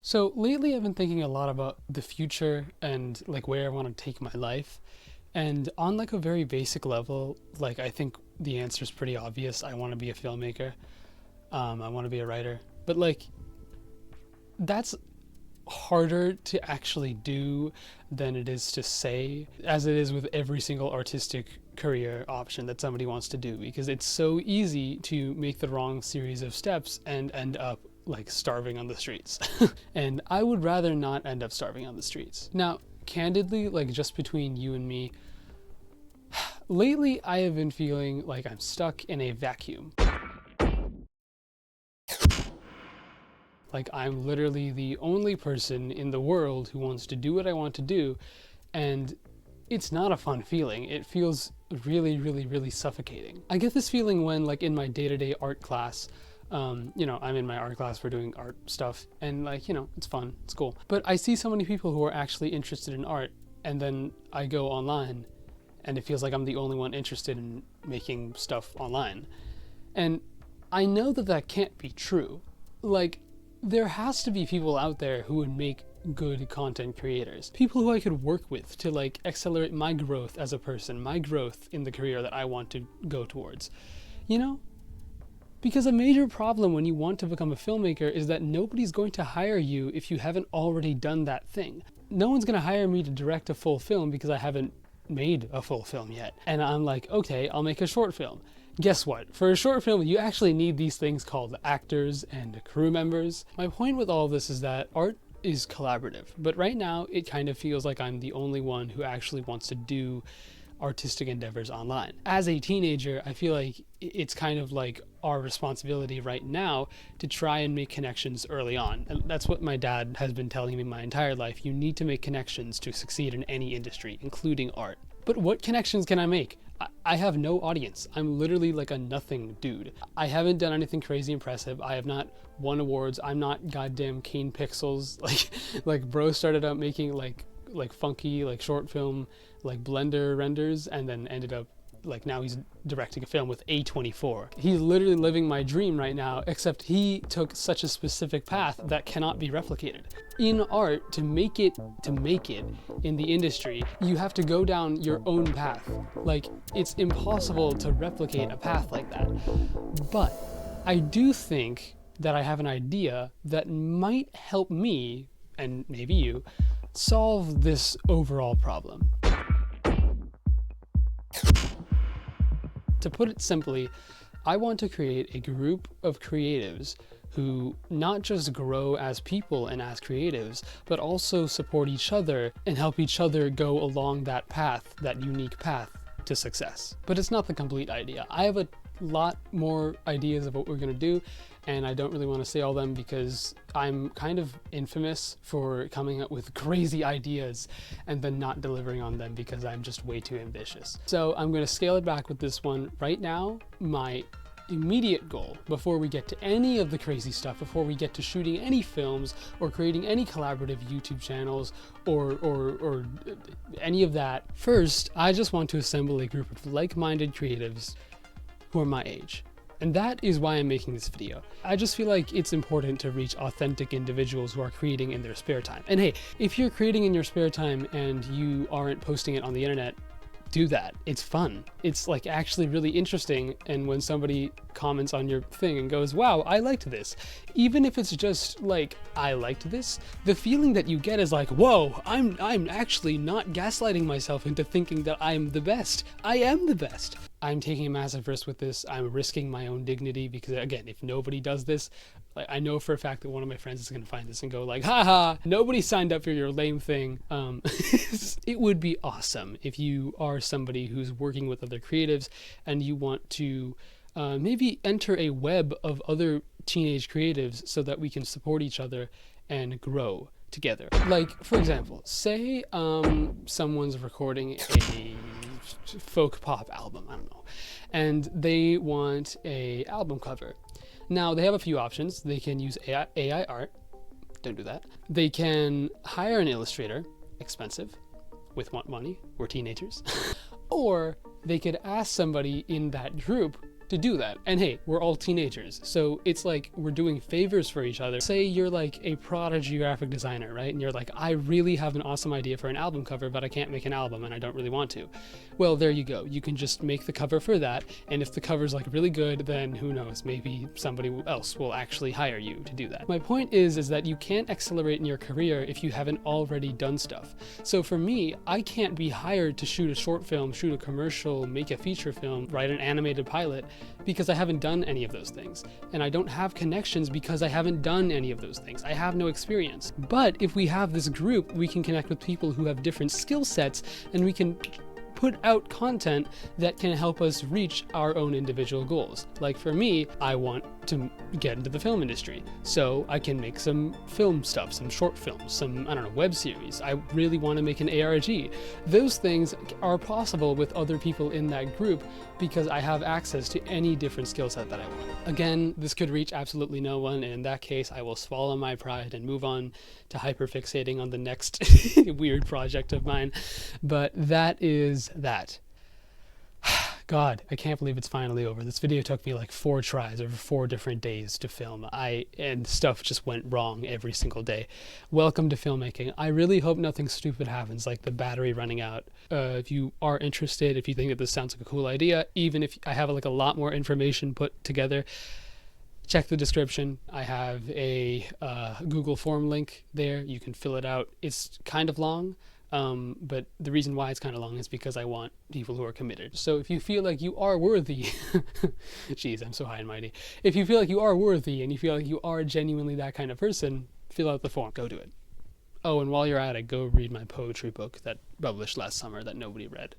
So lately I've been thinking a lot about the future and like where I want to take my life. And on like a very basic level, like I think the answer is pretty obvious. I want to be a filmmaker. I want to be a writer. But like that's harder to actually do than it is to say, as it is with every single artistic career option that somebody wants to do, because it's so easy to make the wrong series of steps and end up like starving on the streets. And I would rather not end up starving on the streets. Now, candidly, like just between you and me, lately I have been feeling like I'm stuck in a vacuum. Like I'm literally the only person in the world who wants to do what I want to do, and it's not a fun feeling. It feels really, really, really suffocating. I get this feeling when, like, in my day-to-day art class, I'm in my art class, we're doing art stuff, and like, it's fun, it's cool. But I see so many people who are actually interested in art, and then I go online, and it feels like I'm the only one interested in making stuff online. And I know that that can't be true. Like, there has to be people out there who would make good content creators. People who I could work with to like accelerate my growth as a person, my growth in the career that I want to go towards. You know? Because a major problem when you want to become a filmmaker is that nobody's going to hire you if you haven't already done that thing. No one's going to hire me to direct a full film because I haven't made a full film yet. And I'm like, okay, I'll make a short film. Guess what? For a short film, you actually need these things called actors and crew members. My point with all of this is that art is collaborative, but right now it kind of feels like I'm the only one who actually wants to do artistic endeavors online. As a teenager, I feel like it's kind of like our responsibility right now to try and make connections early on. And that's what my dad has been telling me my entire life. You need to make connections to succeed in any industry, including art. But what connections can I make? I have no audience. I'm literally like a nothing dude. I haven't done anything crazy impressive. I have not won awards. I'm not goddamn Kane Pixels. Like bro started out making like funky like short film like Blender renders, and then ended up like now he's directing a film with A24. He's literally living my dream right now, except he took such a specific path that cannot be replicated. In art, to make it in the industry, you have to go down your own path. Like, it's impossible to replicate a path like that. But I do think that I have an idea that might help me, and maybe you, solve this overall problem. To put it simply, I want to create a group of creatives who not just grow as people and as creatives, but also support each other and help each other go along that path, that unique path to success. But it's not the complete idea. I have a lot more ideas of what we're gonna do, and I don't really want to say all them because I'm kind of infamous for coming up with crazy ideas and then not delivering on them because I'm just way too ambitious. So I'm going to scale it back with this one. Right now, my immediate goal, before we get to any of the crazy stuff, before we get to shooting any films or creating any collaborative YouTube channels or any of that, first, I just want to assemble a group of like-minded creatives who are my age. And that is why I'm making this video. I just feel like it's important to reach authentic individuals who are creating in their spare time. And hey, if you're creating in your spare time and you aren't posting it on the internet, do that. It's fun. It's like actually really interesting. And when somebody comments on your thing and goes, wow, I liked this, even if it's just like, I liked this, the feeling that you get is like, whoa, I'm actually not gaslighting myself into thinking that I'm the best. I am the best. I'm taking a massive risk with this. I'm risking my own dignity because, again, if nobody does this, like, I know for a fact that one of my friends is going to find this and go like, haha, nobody signed up for your lame thing. It would be awesome if you are somebody who's working with other creatives and you want to maybe enter a web of other teenage creatives so that we can support each other and grow together. Like, for example, say someone's recording a folk pop album, I don't know, and they want a album cover. Now, they have a few options. They can use AI art. Don't do that. They can hire an illustrator, expensive, with what money? We're teenagers. Or they could ask somebody in that group to do that. And hey, we're all teenagers, so it's like we're doing favors for each other. Say you're like a prodigy graphic designer, right? And you're like, I really have an awesome idea for an album cover, but I can't make an album and I don't really want to. Well, there you go. You can just make the cover for that, and if the cover's like really good, then who knows, maybe somebody else will actually hire you to do that. My point is that you can't accelerate in your career if you haven't already done stuff. So for me, I can't be hired to shoot a short film, shoot a commercial, make a feature film, write an animated pilot, because I haven't done any of those things. And I don't have connections because I haven't done any of those things. I have no experience. But if we have this group, we can connect with people who have different skill sets, and we can put out content that can help us reach our own individual goals. Like for me, I want to get into the film industry, so I can make some film stuff, some short films, some, I don't know, web series. I really want to make an ARG. Those things are possible with other people in that group because I have access to any different skill set that I want. Again, this could reach absolutely no one, and in that case, I will swallow my pride and move on to hyperfixating on the next weird project of mine. But that is that. God, I can't believe it's finally over. This video took me like 4 tries over 4 different days to film. And stuff just went wrong every single day. Welcome to filmmaking. I really hope nothing stupid happens, like the battery running out. If you are interested, if you think that this sounds like a cool idea, even if I have like a lot more information put together, check the description. I have a Google form link there. You can fill it out. It's kind of long. But the reason why it's kind of long is because I want people who are committed. So if you feel like you are worthy, jeez, I'm so high and mighty. If you feel like you are worthy and you feel like you are genuinely that kind of person, fill out the form. Go do it. Oh, and while you're at it, go read my poetry book that published last summer that nobody read.